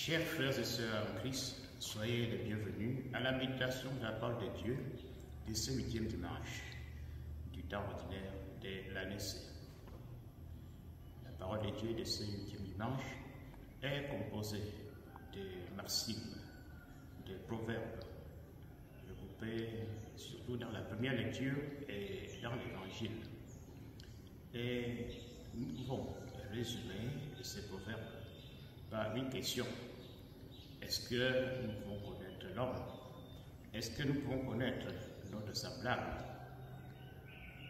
Chers frères et sœurs en Christ, soyez les bienvenus à la méditation de la parole de Dieu de ce 8e dimanche du temps ordinaire de l'année C. La parole de Dieu de ce 8e dimanche est composée de maximes, de proverbes, regroupés surtout dans la première lecture et dans l'évangile. Et nous pouvons résumer ces proverbes par une question. Est-ce que nous pouvons connaître l'homme? Est-ce que nous pouvons connaître notre semblable?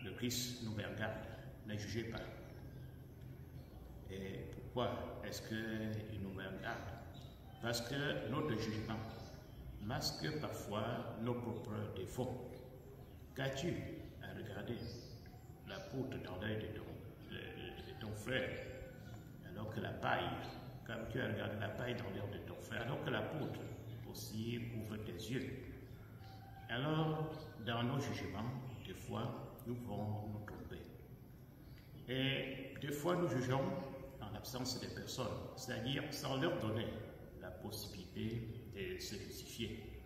Le Christ nous regarde, ne jugez pas. Et pourquoi est-ce qu'il nous regarde? Parce que notre jugement masque parfois nos propres défauts. Qu'as-tu à regarder la poutre dans l'œil de ton frère, alors que la paille, comme tu as regardé la paille dans l'œil de ton frère, alors que la poutre aussi ouvre tes yeux. Alors, dans nos jugements, des fois, nous pouvons nous tromper. Et des fois, nous jugeons en l'absence des personnes, c'est-à-dire sans leur donner la possibilité de se justifier.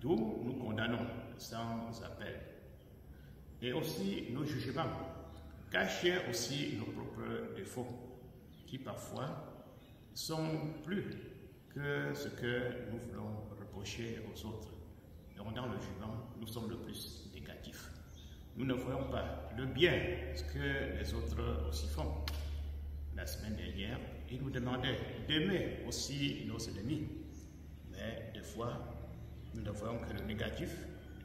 D'où nous condamnons sans appel. Et aussi nos jugements cachent aussi nos propres défauts, qui parfois sont plus que ce que nous voulons reprocher aux autres. Donc dans le jugement, nous sommes le plus négatifs. Nous ne voyons pas le bien, ce que les autres aussi font. La semaine dernière, ils nous demandaient d'aimer aussi nos ennemis. Mais des fois, nous ne voyons que le négatif.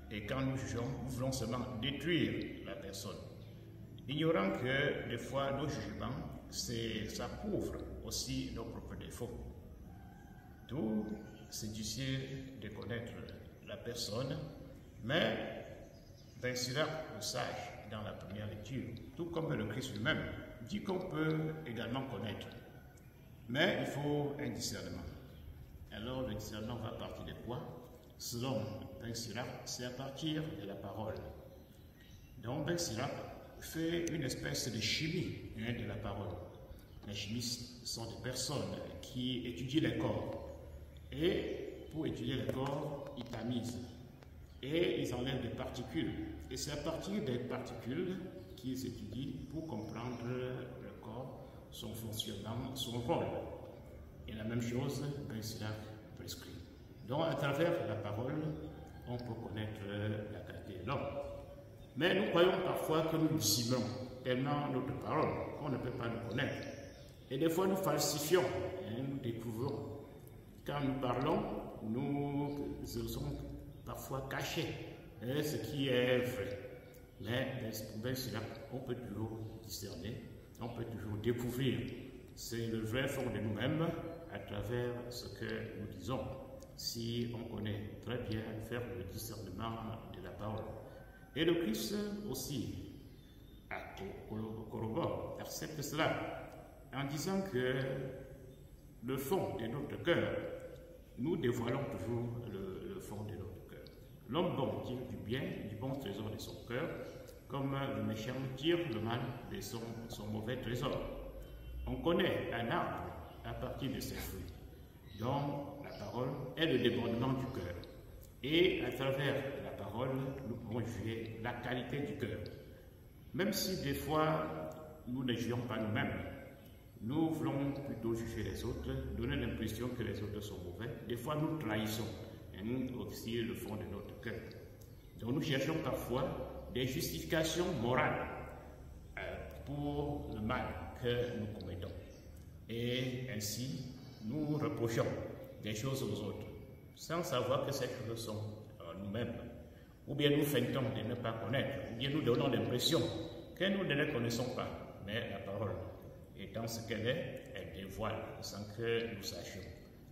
Et quand nous jugeons, nous voulons seulement détruire la personne. Ignorant que des fois, nos jugements, ça couvre aussi nos propres défauts. D'où c'est difficile de connaître la personne, mais Ben Sirach, le sage, dans la première lecture, tout comme le Christ lui-même, dit qu'on peut également connaître. Mais il faut un discernement. Alors le discernement va partir de quoi? Selon Ben Sirach, c'est à partir de la parole. Donc Ben Sirach fait une espèce de chimie de la parole. Les chimistes sont des personnes qui étudient les corps. Et pour étudier les corps, ils tamisent. Et ils enlèvent des particules. Et c'est à partir des particules qu'ils étudient pour comprendre le corps, son fonctionnement, son rôle. Et la même chose, Ben Sirach prescrit. Donc à travers la parole, on peut connaître la qualité de l'homme. Mais nous croyons parfois que nous dissimulons tellement notre parole qu'on ne peut pas nous connaître. Et des fois nous falsifions, nous découvrons. Quand nous parlons, nous sommes parfois cachés ce qui est vrai. Mais Ben Sirach, on peut toujours discerner, on peut toujours découvrir. C'est le vrai fond de nous-mêmes à travers ce que nous disons. Si on connaît très bien faire le discernement de la parole. Et le Christ aussi corrobore, accepte cela en disant que le fond de notre cœur, nous dévoilons toujours le fond de notre cœur. L'homme bon tire du bien, du bon trésor de son cœur, comme le méchant tire le mal de son mauvais trésor. On connaît un arbre à partir de ses fruits. Donc, la parole est le débordement du cœur. Et à travers la parole, nous pouvons juger la qualité du cœur. Même si des fois, nous ne jugeons pas nous-mêmes, nous voulons plutôt juger les autres, donner l'impression que les autres sont mauvais. Des fois, nous trahissons aussi le fond de notre cœur. Donc, nous cherchons parfois des justifications morales pour le mal que nous commettons. Et ainsi, nous reprochons des choses aux autres, sans savoir que ces choses sont nous-mêmes. Ou bien nous feintons de ne pas connaître, ou bien nous donnons l'impression que nous ne les connaissons pas. Mais la parole, étant ce qu'elle est, elle dévoile sans que nous sachions.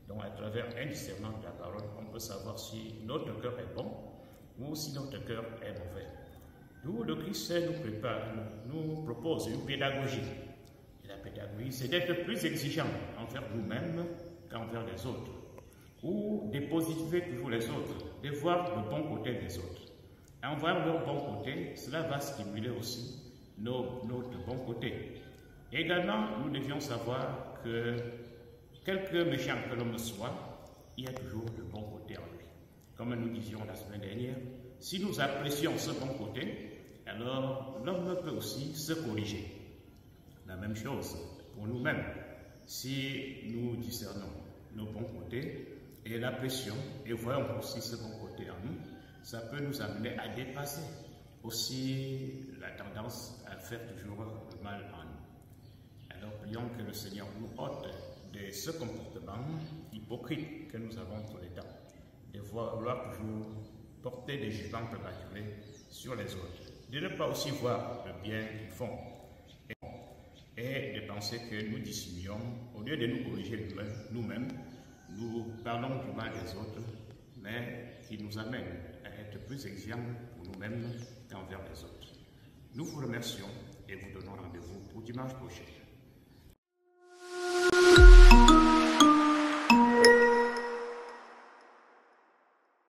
Donc à travers un discernement de la parole, on peut savoir si notre cœur est bon ou si notre cœur est mauvais. D'où le Christ nous propose une pédagogie. Et la pédagogie, c'est d'être plus exigeant envers nous-mêmes qu'envers les autres. Ou de positiver toujours les autres, de voir le bon côté des autres. En voyant leur bon côté, cela va stimuler aussi notre bon côté. Également, nous devions savoir que quelque méchant que l'homme soit, il y a toujours le bon côté en lui. Comme nous disions la semaine dernière, si nous apprécions ce bon côté, alors l'homme peut aussi se corriger. La même chose pour nous-mêmes. Si nous discernons nos bons côtés et l'apprécions et voyons aussi ce bon côté en nous, ça peut nous amener à dépasser aussi la tendance à faire toujours le mal en nous. Alors prions que le Seigneur nous ôte de ce comportement hypocrite que nous avons tout le temps, de vouloir toujours porter des jugements prématurés sur les autres, de ne pas aussi voir le bien qu'ils font et de penser que nous dissimuons, au lieu de nous corriger nous-mêmes, nous parlons du mal des autres, mais qui nous amène à être plus exigeants pour nous-mêmes qu'envers les autres. Nous vous remercions et vous donnons rendez-vous pour dimanche prochain.